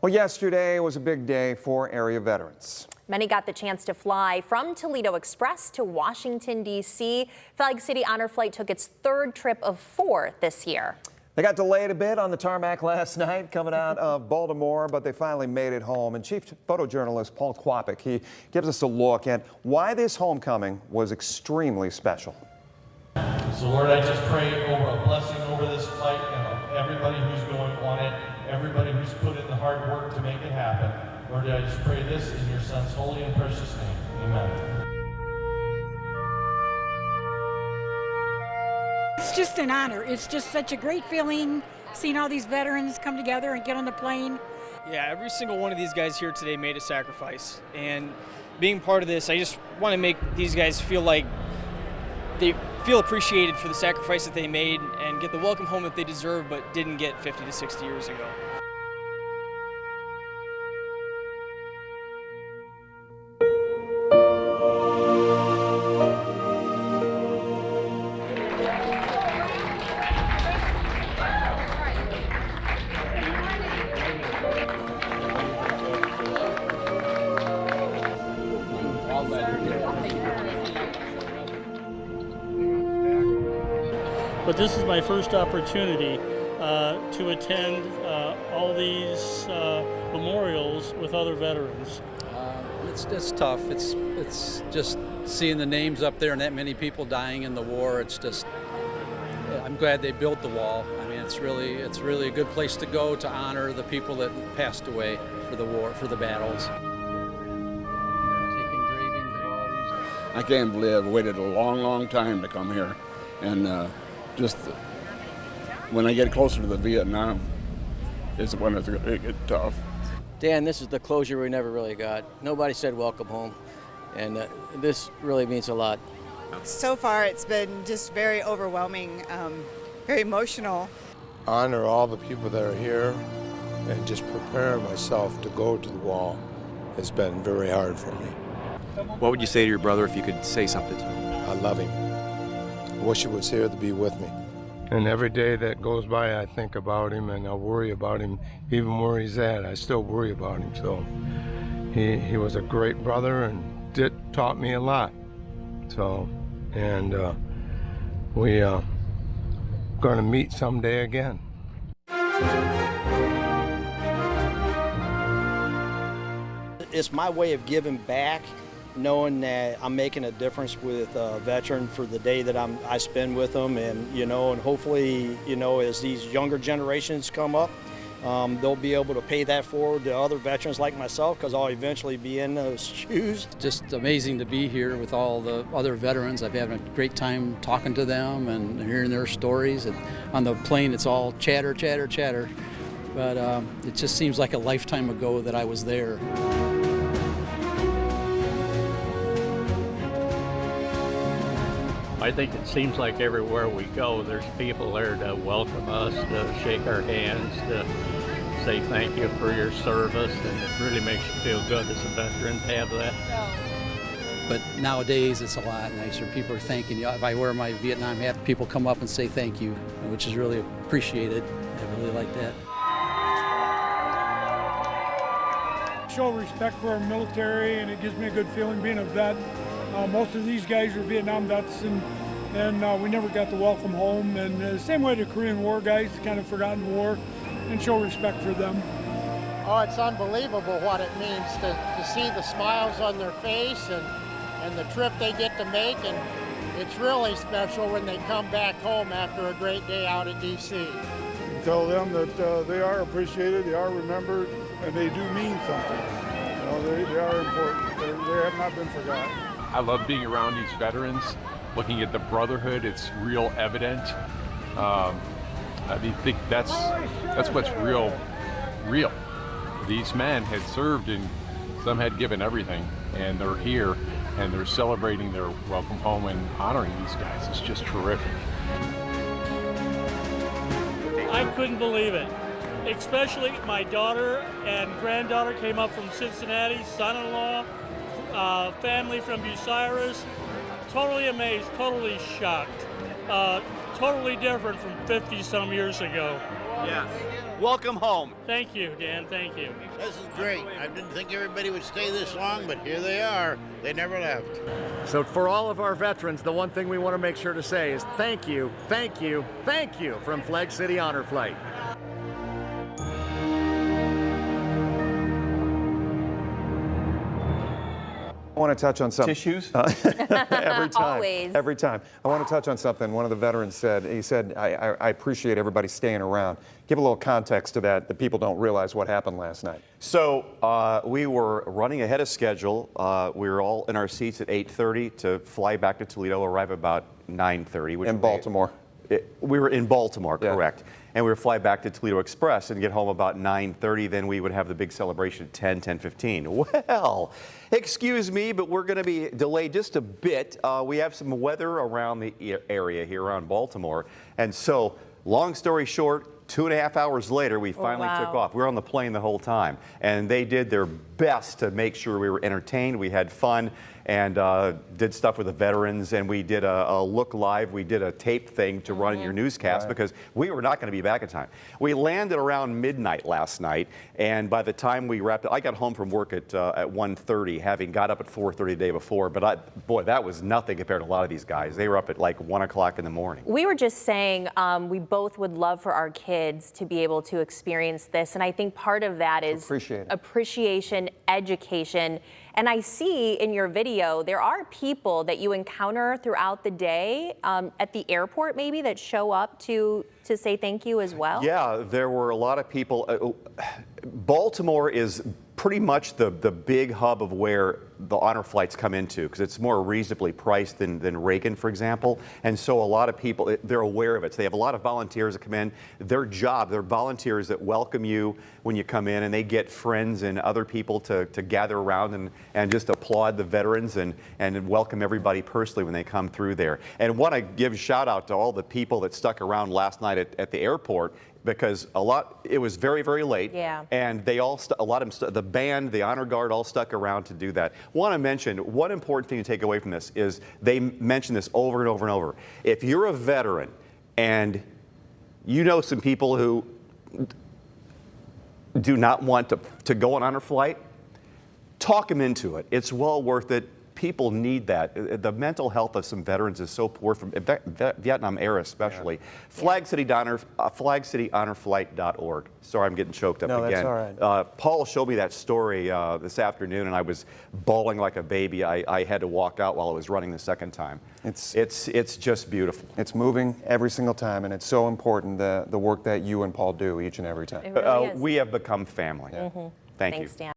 Well, yesterday was a big day for area veterans. Many got the chance to fly from Toledo Express to Washington, D.C. Flag City Honor Flight took its third trip of 4 this year. They got delayed a bit on the tarmac last night coming out of Baltimore, but they finally made it home. And Chief Photojournalist Paul Kwapich, he gives us a look at why this homecoming was extremely special. So Lord, I just pray over a blessing over this flight and everybody who's going on it, everybody who's put in the hard work to make it happen. Lord, I just pray this in your Son's holy and precious name. Amen. It's just an honor. It's just such a great feeling seeing all these veterans come together and get on the plane. Yeah, every single one of these guys here today made a sacrifice. And being part of this, I just want to make these guys feel like they feel appreciated for the sacrifice that they made and get the welcome home that they deserve but didn't get 50 to 60 years ago. But this is my first opportunity to attend all these memorials with other veterans. It's tough. It's just seeing the names up there and that many people dying in the war. It's just, I'm glad they built the wall. I mean, it's really a good place to go to honor the people that passed away for the war, for the battles. Taking engravings of all these. I can't believe I've waited a long time to come here, and just when I get closer to the Vietnam is when it's going to get tough. Dan, this is the closure we never really got. Nobody said welcome home, and this really means a lot. So far it's been just very overwhelming, very emotional. Honor all the people that are here and just prepare myself to go to the wall has been very hard for me. What would you say to your brother if you could say something to him? I love him. I wish he was here to be with me. And every day that goes by, I think about him and I worry about him. Even where he's at, I still worry about him. So he was a great brother and taught me a lot. So, and we going to meet someday again. It's my way of giving back, knowing that I'm making a difference with a veteran for the day that I spend with them, and and hopefully, as these younger generations come up, they'll be able to pay that forward to other veterans like myself, because I'll eventually be in those shoes. Just amazing to be here with all the other veterans. I've had a great time talking to them and hearing their stories. And on the plane, it's all chatter, chatter, chatter. But it just seems like a lifetime ago that I was there. I think it seems like everywhere we go, there's people there to welcome us, to shake our hands, to say thank you for your service, and it really makes you feel good as a veteran to have that. But nowadays, it's a lot nicer. People are thanking you. If I wear my Vietnam hat, people come up and say thank you, which is really appreciated. I really like that. Show respect for our military, and it gives me a good feeling being a vet. Most of these guys are Vietnam vets, and we never got to welcome home. And same way the Korean War guys, kind of forgotten war, and show respect for them. Oh, it's unbelievable what it means to see the smiles on their face and the trip they get to make. And it's really special when they come back home after a great day out in D.C. Tell them that they are appreciated, they are remembered, and they do mean something. They are important. They have not been forgotten. I love being around these veterans, looking at the brotherhood. It's real evident. I think that's what's real. These men had served and some had given everything, and they're here and they're celebrating their welcome home and honoring these guys. It's just terrific. I couldn't believe it. Especially my daughter and granddaughter came up from Cincinnati, son-in-law, family from Bucyrus. Totally amazed, totally shocked. Totally different from 50-some years ago. Yes. welcome home. Thank you, Dan. Thank you. This is great. I didn't think everybody would stay this long, but here they are. They never left. So for all of our veterans, the one thing we want to make sure to say is thank you, thank you, thank you from Flag City Honor Flight. I want to touch on something. Tissues? Every time. Always. Every time. I want to touch on something. One of the veterans said, I appreciate everybody staying around. Give a little context to that people don't realize what happened last night. So we were running ahead of schedule. We were all in our seats at 8:30 to fly back to Toledo, arrive about 9:30. In Baltimore. We were in Baltimore, Yeah. correct. And we would fly back to Toledo Express and get home about 9:30. Then we would have the big celebration at 10:15. Well, excuse me, but we're going to be delayed just a bit. We have some weather around the area here around Baltimore. And so, long story short, 2.5 hours later, we finally took off. We were on the plane the whole time. And they did their best to make sure we were entertained, we had fun, and did stuff with the veterans. And we did a look live. We did a tape thing to run in your newscast because we were not going to be back in time. We landed around midnight last night. And by the time we wrapped it, I got home from work at 1:30, having got up at 4:30 the day before. But boy, that was nothing compared to a lot of these guys. They were up at like 1 o'clock in the morning. We were just saying we both would love for our kids to be able to experience this. And I think part of that is appreciation, education. And I see in your video, there are people that you encounter throughout the day at the airport maybe that show up to say thank you as well. Yeah, there were a lot of people. Baltimore is pretty much the big hub of where the honor flights come into, because it's more reasonably priced than Reagan, for example. And so a lot of people, they're aware of it. So they have a lot of volunteers that come in. Their job, they're volunteers that welcome you when you come in, and they get friends and other people to gather around and just applaud the veterans and welcome everybody personally when they come through there. And want to give a shout out to all the people that stuck around last night at the airport, because it was very, very late. Yeah. And they all, a lot of them, the band, the honor guard, all stuck around to do that. Want to mention, one important thing to take away from this is they mention this over and over and over. If you're a veteran and you know some people who do not want to go on honor flight, talk them into it. It's well worth it. People need that. The mental health of some veterans is so poor, from Vietnam era especially. Yeah. Flag City FlagCityHonorFlight.org. Sorry, I'm getting choked up no, again. That's all right. Paul showed me that story this afternoon, and I was bawling like a baby. I had to walk out while I was running the second time. It's just beautiful. It's moving every single time, and it's so important, the work that you and Paul do each and every time. It really is. We have become family. Mm-hmm. Thank you. Thanks, Dan.